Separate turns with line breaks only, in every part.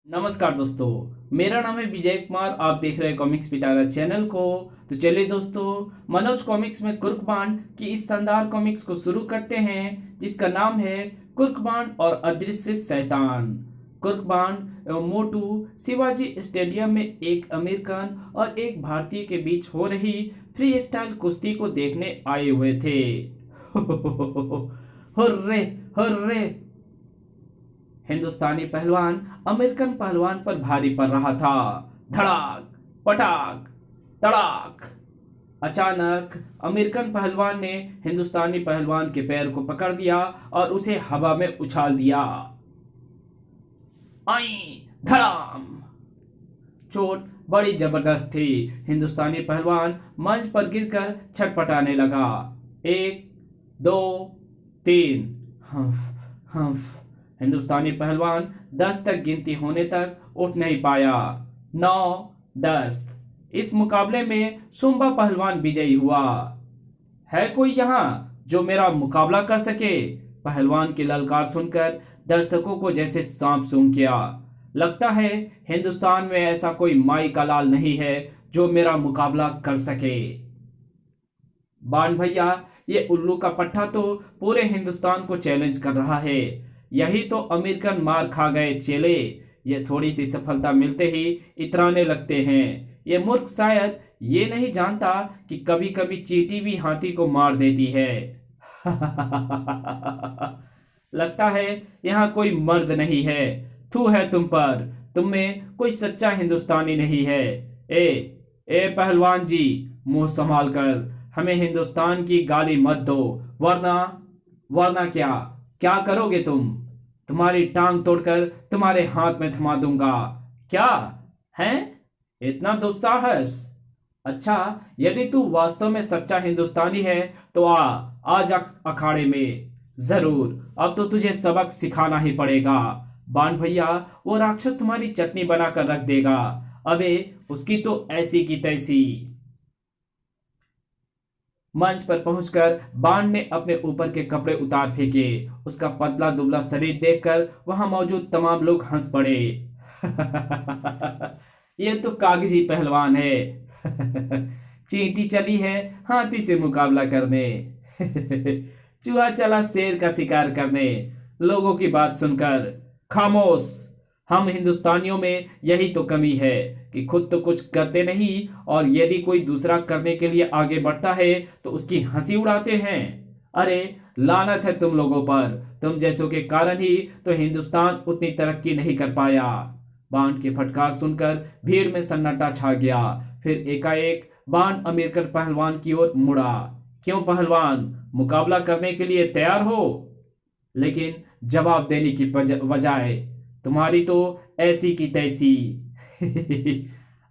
नमस्कार दोस्तों। मेरा नाम है विजय कुमार। आप देख रहे हैं कॉमिक्स पिटारा चैनल को। तो चलिए दोस्तों, मनोज कॉमिक्स में कुर्कबांड की इस शानदार कॉमिक्स को शुरू करते हैं, जिसका नाम है कुर्कबांड और अदृश्य शैतान। कुर्कबांड एवं मोटू शिवाजी स्टेडियम में एक अमेरिकन और एक भारतीय के बीच हो रही फ्री स्टाइल कुश्ती को देखने आए हुए थे। Hurray hurray! हिंदुस्तानी पहलवान अमेरिकन पहलवान पर भारी पड़ रहा था। धड़ाक पटाक तड़ाक! अचानक अमेरिकन पहलवान ने हिंदुस्तानी पहलवान के पैर को पकड़ दिया और उसे हवा में उछाल दिया। आई! धड़ाम! चोट बड़ी जबरदस्त थी। हिंदुस्तानी पहलवान मंच पर गिरकर छटपटाने लगा। एक, दो, तीन। हंफ हंफ। हिंदुस्तानी पहलवान 10 तक गिनती होने तक उठ नहीं पाया। 9, 10। इस मुकाबले में सुंबा पहलवान विजयी हुआ। है कोई यहाँ जो मेरा मुकाबला कर सके? पहलवान की ललकार सुनकर दर्शकों को जैसे सांप सूंघ गया। लगता है हिंदुस्तान में ऐसा कोई माई का लाल नहीं है जो मेरा मुकाबला कर सके। बाण भैया, ये उल्लू का पट्टा तो पूरे हिंदुस्तान को चैलेंज कर रहा है। यही तो अमेरिकन मार खा गए चेले। ये थोड़ी सी सफलता मिलते ही इतराने लगते हैं। ये मूर्ख शायद ये नहीं जानता कि कभी कभी चींटी भी हाथी को मार देती है। लगता है यहाँ कोई मर्द नहीं है। थू है तुम पर। तुम में कोई सच्चा हिंदुस्तानी नहीं है। ए ए पहलवान जी, मुंह संभाल कर हमें हिंदुस्तान की गाली मत दो, वरना वरना क्या क्या करोगे तुम? तुम्हारी टांग तोड़कर तुम्हारे हाथ में थमा दूंगा। क्या है इतना दुस्साहस? अच्छा, यदि तू वास्तव में सच्चा हिंदुस्तानी है तो आ जा अखाड़े में। जरूर, अब तो तुझे सबक सिखाना ही पड़ेगा। बाण भैया, वो राक्षस तुम्हारी चटनी बनाकर रख देगा। अबे उसकी तो ऐसी की तैसी। मंच पर पहुंचकर बाण ने अपने ऊपर के कपड़े उतार फेंके। उसका पतला दुबला शरीर देखकर वहां मौजूद तमाम लोग हंस पड़े। ये तो कागजी पहलवान है। चींटी चली है हाथी से मुकाबला करने। चूहा चला शेर का शिकार करने। लोगों की बात सुनकर खामोश। हम हिंदुस्तानियों में यही तो कमी है कि खुद तो कुछ करते नहीं, और यदि कोई दूसरा करने के लिए आगे बढ़ता है तो उसकी हंसी उड़ाते हैं। अरे लानत है तुम लोगों पर। तुम जैसों के कारण ही तो हिंदुस्तान उतनी तरक्की नहीं कर पाया। बाण की फटकार सुनकर भीड़ में सन्नाटा छा गया। फिर एकाएक बाण अमेरिकन पहलवान की ओर मुड़ा। क्यों पहलवान, मुकाबला करने के लिए तैयार हो? लेकिन जवाब देने की बजाय तुम्हारी तो ऐसी की तैसी।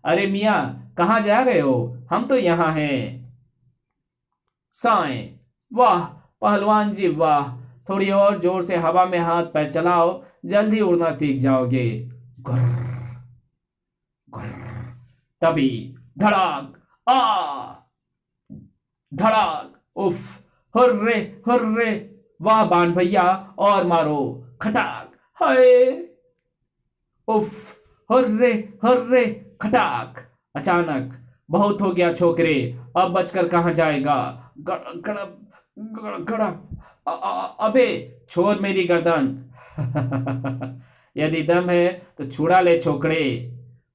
अरे मियाँ, कहाँ जा रहे हो? हम तो यहाँ हैं। साएं! वाह पहलवान जी वाह! थोड़ी और जोर से हवा में हाथ पैर चलाओ, जल्दी उड़ना सीख जाओगे। गुर्र, गुर्र। तभी धड़ाक! आ! धड़ाक! उफ! Hooray hooray! वाह बाण भैया, और मारो! खटाक! हाय! उफ! Hooray hooray! खटाक! अचानक बहुत हो गया छोकरे, अब बचकर कहाँ जाएगा? गड़प गड़प! अबे छोड़ मेरी गर्दन। यदि दम है तो छुड़ा ले छोकरे।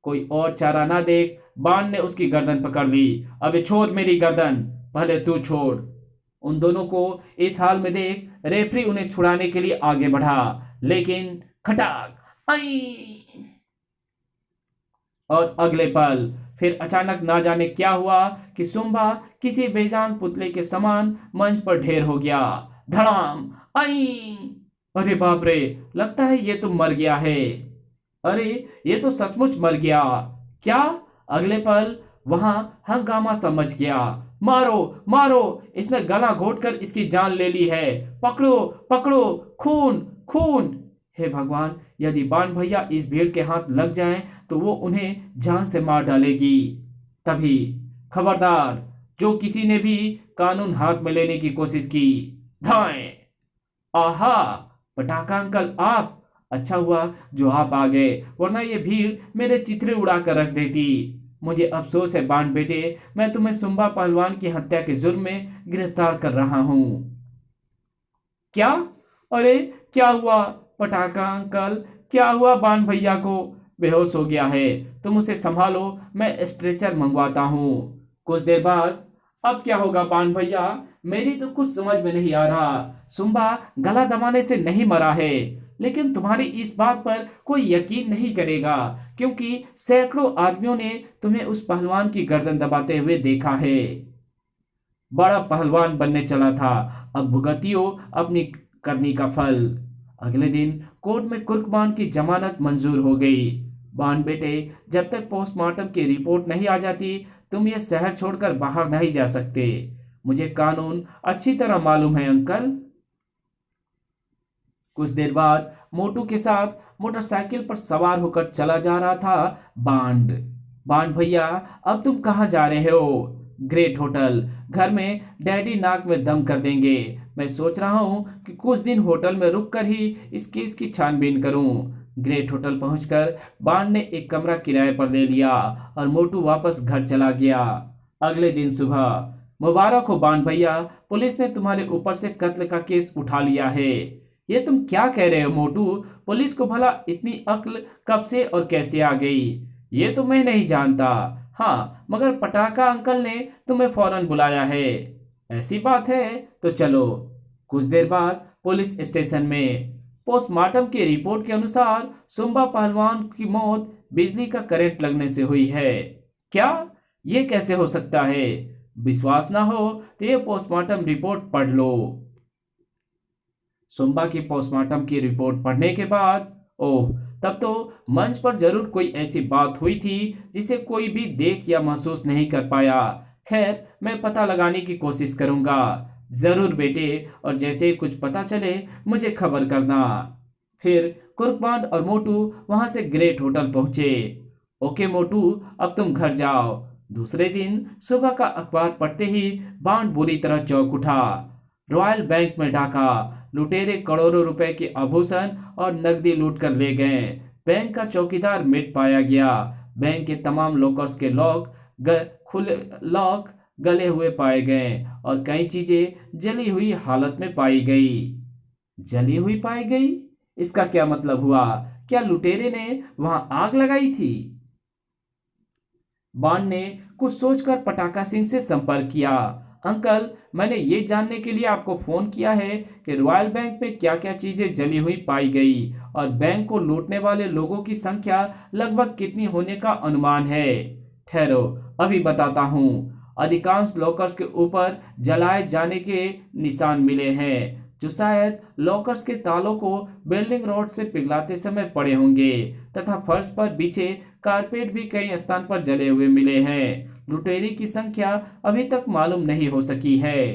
कोई और चारा ना देख बाण ने उसकी गर्दन पकड़ ली। अबे छोड़ मेरी गर्दन, पहले तू छोड़। उन दोनों को इस हाल में देख रेफरी उन्हें छुड़ाने के लिए आगे बढ़ा, लेकिन खटाक! आई! और अगले पल फिर अचानक ना जाने क्या हुआ कि सुंबा किसी बेजान पुतले के समान मंच पर ढेर हो गया। धड़ाम! आई! अरे बाप रे, लगता है ये तो मर गया है। अरे ये तो सचमुच मर गया। क्या? अगले पल वहां हंगामा समझ गया। मारो मारो, इसने गला घोटकर इसकी जान ले ली है। पकड़ो पकड़ो! खून खून! हे भगवान, यदि बाण भैया इस भीड़ के हाथ लग जाएं तो वो उन्हें जान से मार डालेगी। तभी खबरदार, जो किसी ने भी कानून हाथ में लेने की कोशिश की, धाएं! आहा! पटाखा अंकल, आप अच्छा हुआ जो आप आ गए, वरना ये भीड़ मेरे चित्रे उड़ा कर रख देती। मुझे अफसोस है बांड बेटे, मैं तुम्हें सुंबा पहलवान की हत्या के जुर्म में गिरफ्तार कर रहा हूँ। क्या? अरे क्या हुआ पटाखा अंकल? क्या हुआ बांड भैया को? बेहोश हो गया है, तुम उसे संभालो, मैं स्ट्रेचर मंगवाता हूँ। कुछ देर बाद, अब क्या होगा बांड भैया? मेरी तो कुछ समझ में नहीं आ रहा। सुम्बा गला दबाने से नहीं मरा है, लेकिन तुम्हारी इस बात पर कोई यकीन नहीं करेगा, क्योंकि सैकड़ों आदमियों ने तुम्हें उस पहलवान की गर्दन दबाते हुए देखा है। बड़ा पहलवान बनने चला था, अब भुगतियो अपनी करनी का फल। अगले दिन कोर्ट में कुर्कबान की जमानत मंजूर हो गई। बान बेटे, जब तक पोस्टमार्टम की रिपोर्ट नहीं आ जाती, तुम यह शहर छोड़कर बाहर नहीं जा सकते। मुझे कानून अच्छी तरह मालूम है अंकल। कुछ देर बाद मोटू के साथ मोटरसाइकिल पर सवार होकर चला जा रहा था बांड। बांड भैया, अब तुम कहाँ जा रहे हो? Great hotel. घर में डैडी नाक में दम कर देंगे। मैं सोच रहा हूँ कि कुछ दिन होटल में रुक कर ही इस केस की छानबीन करूँ। ग्रेट होटल पहुंचकर बांड ने एक कमरा किराए पर ले लिया और मोटू वापस घर चला गया। अगले दिन सुबह, मुबारक हो बांड भैया, पुलिस ने तुम्हारे ऊपर से कत्ल का केस उठा लिया है। ये तुम क्या कह रहे हो मोटू? पुलिस को भला इतनी अक्ल कब से और कैसे आ गई? ये तो मैं नहीं जानता। हाँ, मगर पटाखा अंकल ने तुम्हें फौरन बुलाया है। ऐसी बात है तो चलो। कुछ देर बाद पुलिस स्टेशन में पोस्टमार्टम की रिपोर्ट के अनुसार सुंबा पहलवान की मौत बिजली का करंट लगने से हुई है। क्या? ये कैसे हो सकता है? विश्वास ना हो तो ये पोस्टमार्टम रिपोर्ट पढ़ लो। सुंबा की पोस्टमार्टम की रिपोर्ट पढ़ने के बाद, ओह, तब तो मंच पर जरूर कोई ऐसी बात हुई थी जिसे कोई भी देख या महसूस नहीं कर पाया। खैर, मैं पता लगाने की कोशिश करूंगा। जरूर बेटे, और जैसे ही कुछ पता चले मुझे खबर करना। फिर कुर्कबांड और मोटू वहां से ग्रेट होटल पहुंचे। ओके मोटू, अब तुम घर जाओ। दूसरे दिन सुबह का अखबार पढ़ते ही बांड बुरी तरह चौंक उठा। रॉयल बैंक में डाका, लुटेरे करोड़ों रुपए के आभूषण और नकदी लूट कर ले गए। बैंक का चौकीदार मृत पाया गया। बैंक के तमाम लॉकर्स के लॉक गले हुए पाए गए और कई चीजें जली हुई हालत में पाई गई। जली हुई पाई गई? इसका क्या मतलब हुआ? क्या लुटेरे ने वहां आग लगाई थी? बाण ने कुछ सोचकर पटाखा सिंह से संपर्क किया। अंकल, मैंने ये जानने के लिए आपको फोन किया है कि रॉयल बैंक में क्या क्या चीजें जली हुई पाई गई और बैंक को लूटने वाले लोगों की संख्या लगभग कितनी होने का अनुमान है। ठहरो, अभी बताता हूँ। अधिकांश लॉकर्स के ऊपर जलाए जाने के निशान मिले हैं, जो शायद लॉकर्स के तालों को बिल्डिंग रोड से पिघलाते समय पड़े होंगे, तथा फर्श पर बिछे कारपेट भी कई स्थान पर जले हुए मिले हैं। लुटेरी की संख्या अभी तक मालूम नहीं हो सकी है।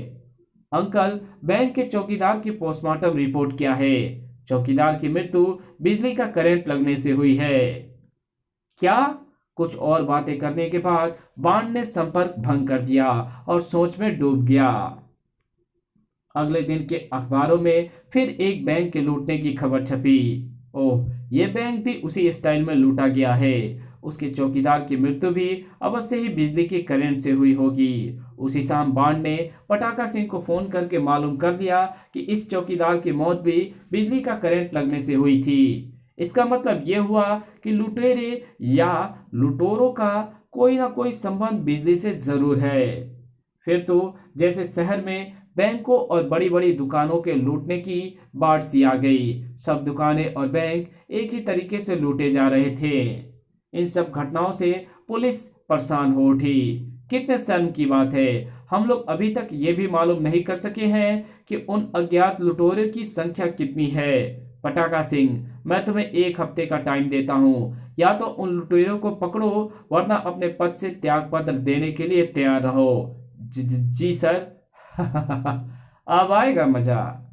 अंकल, बैंक के चौकीदार की पोस्टमार्टम रिपोर्ट क्या है? चौकीदार की मृत्यु बिजली का करंट लगने से हुई है। क्या? कुछ और बातें करने के बाद बाण ने संपर्क भंग कर दिया और सोच में डूब गया। अगले दिन के अखबारों में फिर एक बैंक के लूटने की खबर छपी। ओह, यह बैंक भी उसी स्टाइल में लूटा गया है। उसके चौकीदार की मृत्यु भी अवश्य ही बिजली के करंट से हुई होगी। उसी शाम बाण ने पटाखा सिंह को फोन करके मालूम कर दिया कि इस चौकीदार की मौत भी बिजली का करंट लगने से हुई थी। इसका मतलब यह हुआ कि लुटेरे या लुटोरों का कोई ना कोई संबंध बिजली से जरूर है। फिर तो जैसे शहर में बैंकों और बड़ी बड़ी दुकानों के लूटने की बाढ़ सी आ गई। सब दुकानें और बैंक एक ही तरीके से लूटे जा रहे थे। इन सब घटनाओं से पुलिस परेशान हो उठी। कितने शर्म की बात है, हम लोग अभी तक ये भी मालूम नहीं कर सके हैं कि उन अज्ञात लुटेरों की संख्या कितनी है। पटाखा सिंह, मैं तुम्हें 1 हफ्ते का टाइम देता हूँ। या तो उन लुटेरों को पकड़ो, वरना अपने पद से त्याग पत्र देने के लिए तैयार रहो। जी सर। अब आएगा मजा।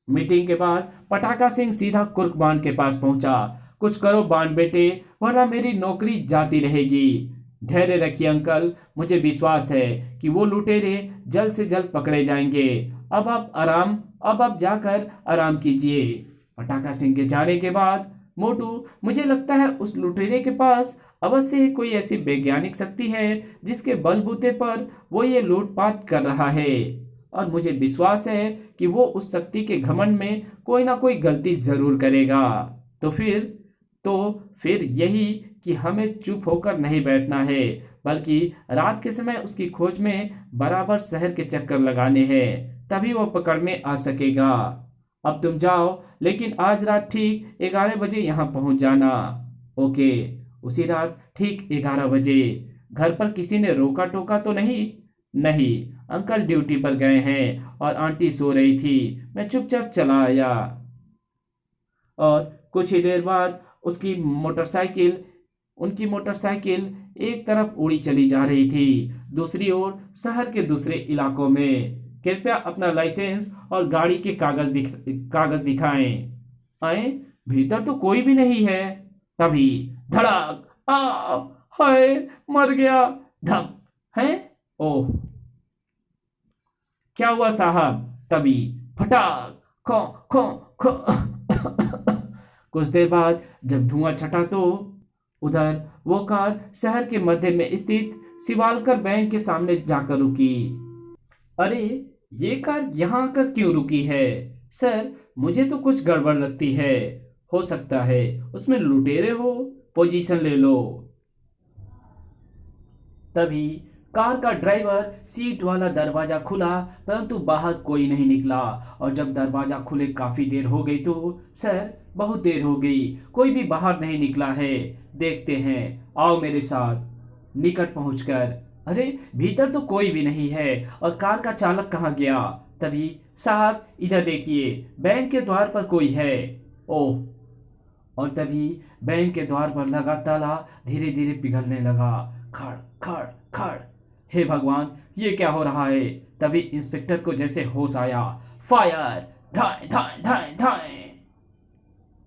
मीटिंग के बाद पटाखा सिंह सीधा कुर्कबान के पास पहुंचा। कुछ करो बाण बेटे, वरना मेरी नौकरी जाती रहेगी। धैर्य रखिए अंकल, मुझे विश्वास है कि वो लुटेरे जल्द से जल्द पकड़े जाएंगे। अब आप जाकर आराम कीजिए। पटाखा सिंह के जाने के बाद मोटू, मुझे लगता है उस लुटेरे के पास अवश्य ही कोई ऐसी वैज्ञानिक शक्ति है जिसके बलबूते पर वो ये लूटपाट कर रहा है, और मुझे विश्वास है कि वो उस शक्ति के घमंड में कोई ना कोई गलती जरूर करेगा। तो फिर तो फिर यही कि हमें चुप होकर नहीं बैठना है, बल्कि रात के समय उसकी खोज में बराबर शहर के चक्कर लगाने हैं, तभी वो पकड़ में आ सकेगा। अब तुम जाओ, लेकिन आज रात ठीक 11 बजे यहाँ पहुंच जाना। ओके। उसी रात ठीक 11 बजे। घर पर किसी ने रोका टोका तो नहीं? नहीं, अंकल ड्यूटी पर गए हैं और आंटी सो रही थी। मैं चुपचाप चला आया, और कुछ ही देर बाद उनकी मोटरसाइकिल एक तरफ उड़ी चली जा रही थी, दूसरी ओर शहर के दूसरे इलाकों में। कृपया अपना लाइसेंस और गाड़ी के कागज दिखाएं। आए, भीतर तो कोई भी नहीं है। तभी धड़ाक, आ, हाय, मर गया। धप है। ओह, क्या हुआ साहब? तभी फटाक, खो खो खो। कुछ देर बाद जब धुआं छटा तो उधर वो कार शहर के मध्य में स्थित शिवालकर बैंक के सामने जाकर रुकी। अरे, ये कार यहाँ आकर क्यों रुकी है? सर, मुझे तो कुछ गड़बड़ लगती है। हो सकता है उसमें लुटेरे हो। पोजीशन ले लो। तभी कार का ड्राइवर सीट वाला दरवाजा खुला, परंतु बाहर कोई नहीं निकला। और जब दरवाजा खुले काफी देर हो गई तो, सर, बहुत देर हो गई, कोई भी बाहर नहीं निकला है। देखते हैं, आओ मेरे साथ। निकट पहुंचकर, अरे, भीतर तो कोई भी नहीं है, और कार का चालक कहाँ गया? तभी, साहब, इधर देखिए, बैंक के द्वार पर कोई है। ओह। और तभी बैंक के द्वार पर लगा ताला धीरे धीरे पिघलने लगा। खड़ खड़ खड़। हे भगवान, ये क्या हो रहा है? तभी इंस्पेक्टर को जैसे होश आया। फायर! धाए धाए धाए धाए।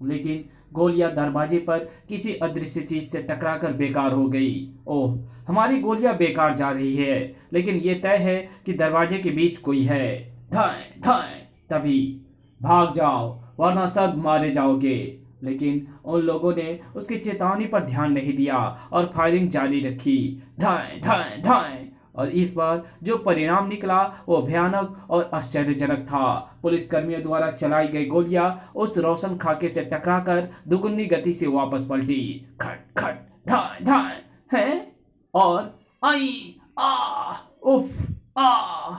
लेकिन गोलियां दरवाजे पर किसी अदृश्य चीज से टकराकर बेकार हो गई। ओह, हमारी गोलियां बेकार जा रही है, लेकिन यह तय है कि दरवाजे के बीच कोई है। धाए धाए। तभी, भाग जाओ वरना सब मारे जाओगे। लेकिन उन लोगों ने उसकी चेतावनी पर ध्यान नहीं दिया और फायरिंग जारी रखी। धाए धाए धाए। और इस बार जो परिणाम निकला वो भयानक और आश्चर्यजनक था। पुलिस कर्मियों द्वारा चलाई गई गोलियां उस रोशन खाके से टकराकर दुगुनी गति से वापस पलटी। खट खट धाए धाए हैं। और आई, आ, उफ, आ।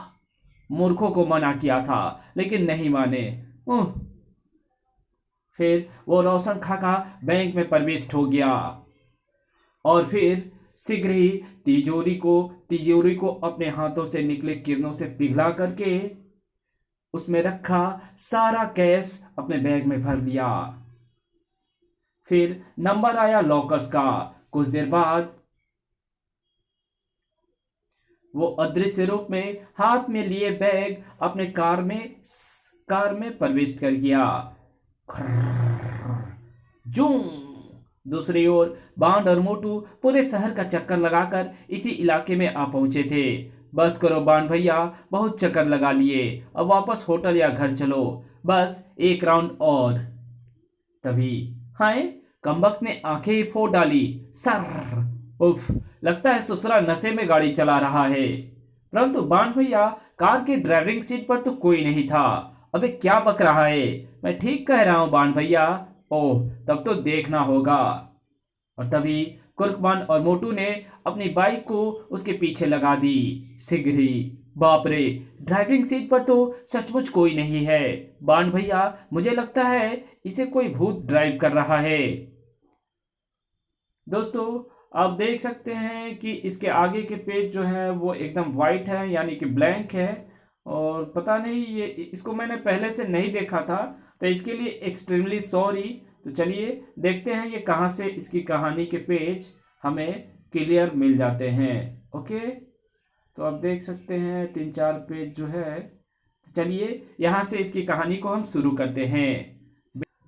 मूर्खों को मना किया था, लेकिन नहीं माने। फिर वो रोशन खाका बैंक में प्रविष्ट हो गया, और फिर शीघ्र ही तिजोरी को अपने हाथों से निकले किरणों से पिघला करके उसमें रखा सारा कैश अपने बैग में भर दिया। फिर नंबर आया लॉकर्स का। कुछ देर बाद वो अदृश्य रूप में हाथ में लिए बैग अपने कार में प्रवेश कर गया। जूं। दूसरी ओर बांड और मोटू पूरे शहर का चक्कर लगाकर इसी इलाके में आ पहुंचे थे। बस करो बांड भैया, बहुत चक्कर लगा लिए, अब वापस होटल या घर चलो, बस एक राउंड और। तभी, हाय, कमबख्त ने आंखें ही फोड़ डाली। सर, उफ, लगता है ससुरा नशे में गाड़ी चला रहा है। परंतु बांड भैया, कार की ड्राइविंग सीट पर तो कोई नहीं था। अबे क्या बक रहा है? मैं ठीक कह रहा हूं बांड भैया। ओह, तब तो देखना होगा। और तभी कुर्कबान और मोटू ने अपनी बाइक को उसके पीछे लगा दी। शीघ्र ही, बाप रे, ड्राइविंग सीट पर तो सचमुच कोई नहीं है। बांड भैया, मुझे लगता है इसे कोई भूत ड्राइव कर रहा है। दोस्तों, आप देख सकते हैं कि इसके आगे के पेज जो है वो एकदम वाइट है, यानी कि ब्लैंक है। और पता नहीं, ये इसको मैंने पहले से नहीं देखा था, तो इसके लिए एक्सट्रीमली सॉरी। तो चलिए देखते हैं ये कहाँ से इसकी कहानी के पेज हमें क्लियर मिल जाते हैं। ओके, तो आप देख सकते हैं 3-4 पेज जो है। तो चलिए यहाँ से इसकी कहानी को हम शुरू करते हैं।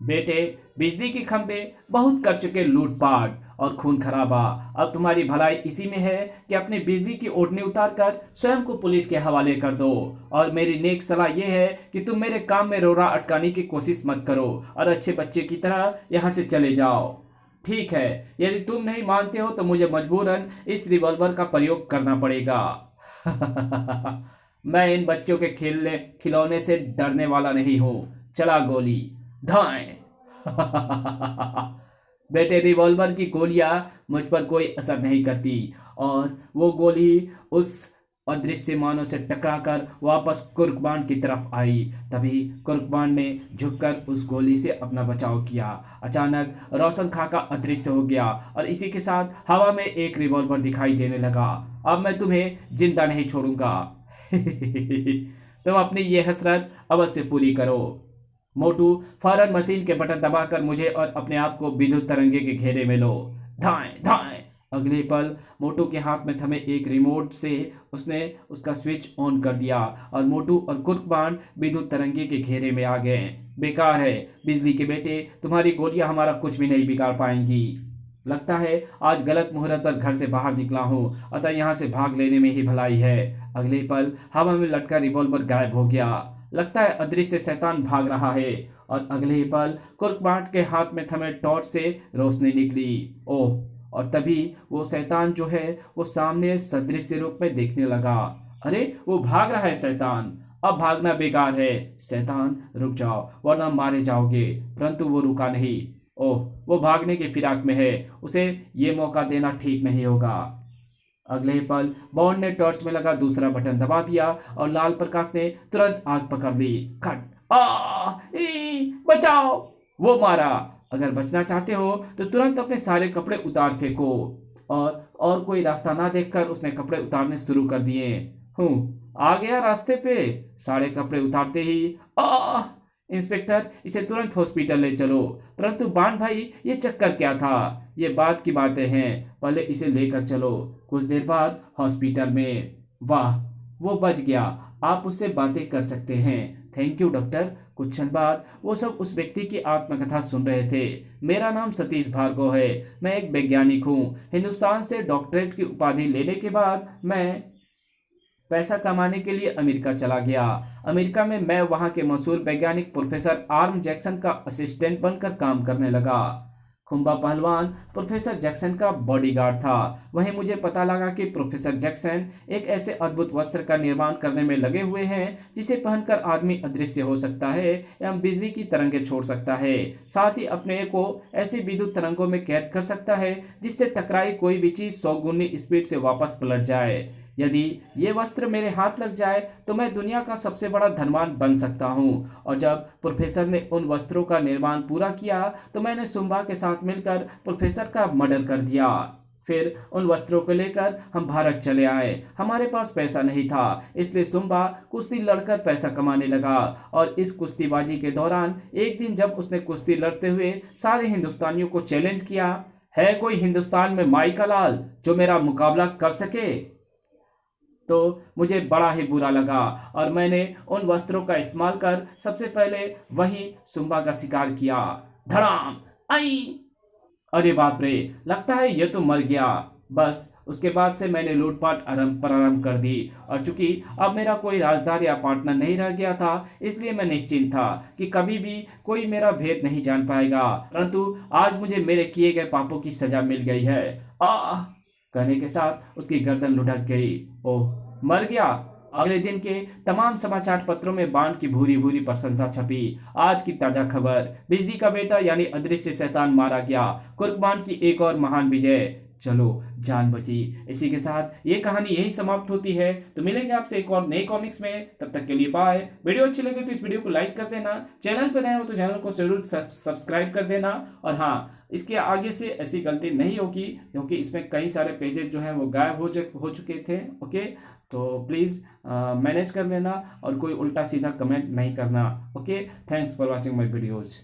बेटे, बिजली के खंभे बहुत कर चुके लूटपाट और खून खराबा। अब तुम्हारी भलाई इसी में है कि अपनी बिजली की ओढ़नी उतार कर स्वयं को पुलिस के हवाले कर दो। और मेरी नेक सलाह यह है कि तुम मेरे काम में रोड़ा अटकाने की कोशिश मत करो और अच्छे बच्चे की तरह यहाँ से चले जाओ। ठीक है, यदि तुम नहीं मानते हो तो मुझे मजबूरन इस रिवॉल्वर का प्रयोग करना पड़ेगा। मैं इन बच्चों के खेलने खिलौने से डरने वाला नहीं हूं। चला गोली धाएं। बेटे, रिवॉल्वर की गोलियां मुझ पर कोई असर नहीं करती। और वो गोली उस अदृश्य मानव से टकराकर वापस कुर्कबान की तरफ आई। तभी कुर्कबान ने झुककर उस गोली से अपना बचाव किया। अचानक रोशन खाका अदृश्य हो गया और इसी के साथ हवा में एक रिवॉल्वर दिखाई देने लगा। अब मैं तुम्हें जिंदा नहीं छोड़ूंगा। तुम अपनी ये हसरत अवश्य पूरी करो। मोटू, फौरन मशीन के बटन दबाकर मुझे और अपने आप को विद्युत तरंगे के घेरे में लो। धाएं धाएं। अगले पल मोटू के हाथ में थमे एक रिमोट से उसने उसका स्विच ऑन कर दिया और मोटू और कुर्कबान विद्युत तरंगे के घेरे में आ गए। बेकार है बिजली के बेटे, तुम्हारी गोलियां हमारा कुछ भी नहीं बिगाड़ पाएंगी। लगता है आज गलत मुहूर्त पर घर से बाहर निकला हूँ, अतः यहाँ से भाग लेने में ही भलाई है। अगले पल हवा में लटका रिवॉल्वर गायब हो गया। लगता है अदृश्य शैतान भाग रहा है। और अगले ही पल कुर्कबाट के हाथ में थमे टॉर्च से रोशनी निकली। ओह, और तभी वो शैतान जो है वो सामने सदृश्य रूप में देखने लगा। अरे, वो भाग रहा है शैतान। अब भागना बेकार है। शैतान, रुक जाओ वरना मारे जाओगे। परंतु वो रुका नहीं। ओह, वो भागने के फिराक में है। उसे ये मौका देना ठीक नहीं होगा। अगले ही पल बॉन्ड ने टॉर्च में लगा दूसरा बटन दबा दिया और लाल प्रकाश ने तुरंत आग पकड़ ली। खट, बचाओ। वो मारा। अगर बचना चाहते हो तो तुरंत अपने सारे कपड़े उतार फेंको। और कोई रास्ता ना देखकर उसने कपड़े उतारने शुरू कर दिए। आ गया रास्ते पे। सारे कपड़े उतारते ही इंस्पेक्टर, इसे तुरंत हॉस्पिटल ले चलो। परंतु बान भाई, ये चक्कर क्या था? ये बात की बातें हैं, पहले इसे लेकर चलो। कुछ देर बाद हॉस्पिटल में। वाह, वो बच गया। आप उससे बातें कर सकते हैं। Thank you doctor. कुछ क्षण बाद वो सब उस व्यक्ति की आत्मकथा सुन रहे थे। मेरा नाम सतीश भार्गव है। मैं एक वैज्ञानिक हूँ। हिंदुस्तान से डॉक्टरेट की उपाधि लेने के बाद मैं पैसा कमाने के लिए अमेरिका चला गया। अमेरिका में मैं वहां के मशहूर वैज्ञानिक प्रोफेसर आर्म जैक्सन का असिस्टेंट बनकर काम करने लगा। खुम्बा पहलवान प्रोफेसर जैक्सन का बॉडीगार्ड था। वहीं मुझे पता लगा कि प्रोफेसर जैक्सन एक ऐसे अद्भुत वस्त्र का निर्माण करने में लगे हुए हैं जिसे पहनकर आदमी अदृश्य हो सकता है एवं बिजली की तरंगें छोड़ सकता है। साथ ही अपने को ऐसी विद्युत तरंगों में कैद कर सकता है जिससे टकराई कोई भी चीज 100 गुनी स्पीड से वापस पलट जाए। यदि ये वस्त्र मेरे हाथ लग जाए तो मैं दुनिया का सबसे बड़ा धनवान बन सकता हूँ। और जब प्रोफेसर ने उन वस्त्रों का निर्माण पूरा किया तो मैंने सुम्बा के साथ मिलकर प्रोफेसर का मर्डर कर दिया। फिर उन वस्त्रों को लेकर हम भारत चले आए। हमारे पास पैसा नहीं था, इसलिए सुम्बा कुश्ती लड़कर पैसा कमाने लगा। और इस कुश्तीबाजी के दौरान एक दिन जब उसने कुश्ती लड़ते हुए सारे हिंदुस्तानियों को चैलेंज किया, है कोई हिंदुस्तान में माई का लाल जो मेरा मुकाबला कर सके, तो मुझे बड़ा ही बुरा लगा और मैंने उन वस्त्रों का इस्तेमाल कर सबसे पहले वही सुम्बा का शिकार किया। धड़ाम, आई। अरे बाप रे, लगता है ये तो मर गया। बस उसके बाद से मैंने लूटपाट प्रारंभ कर दी। और चूंकि अब मेरा कोई राजदार या पार्टनर नहीं रह गया था, इसलिए मैं निश्चिंत था कि कभी भी कोई मेरा भेद नहीं जान पाएगा। परंतु आज मुझे मेरे किए गए पापों की सजा मिल गई है। कहने के साथ उसकी गर्दन लुढ़क गई। ओह, मर गया। अगले दिन के तमाम समाचार पत्रों में बाण की भूरी भूरी प्रशंसा छपी। आज की ताजा खबर, बिजली का बेटा यानी अदृश्य शैतान मारा गया। कुर्कबान की एक और महान विजय। चलो, जान बची। इसी के साथ ये कहानी यही समाप्त होती है। तो मिलेंगे आपसे एक और नए कॉमिक्स में। तब तक के लिए बाय। वीडियो अच्छी लगे तो इस वीडियो को लाइक कर देना। चैनल पर नए हो तो चैनल को जरूर सब्सक्राइब कर देना। और हाँ, इसके आगे से ऐसी गलती नहीं होगी क्योंकि इसमें कई सारे पेजेस जो हैं वो गायब हो चुके थे। ओके, तो प्लीज़ मैनेज कर लेना और कोई उल्टा सीधा कमेंट नहीं करना। Okay, thanks for watching my videos.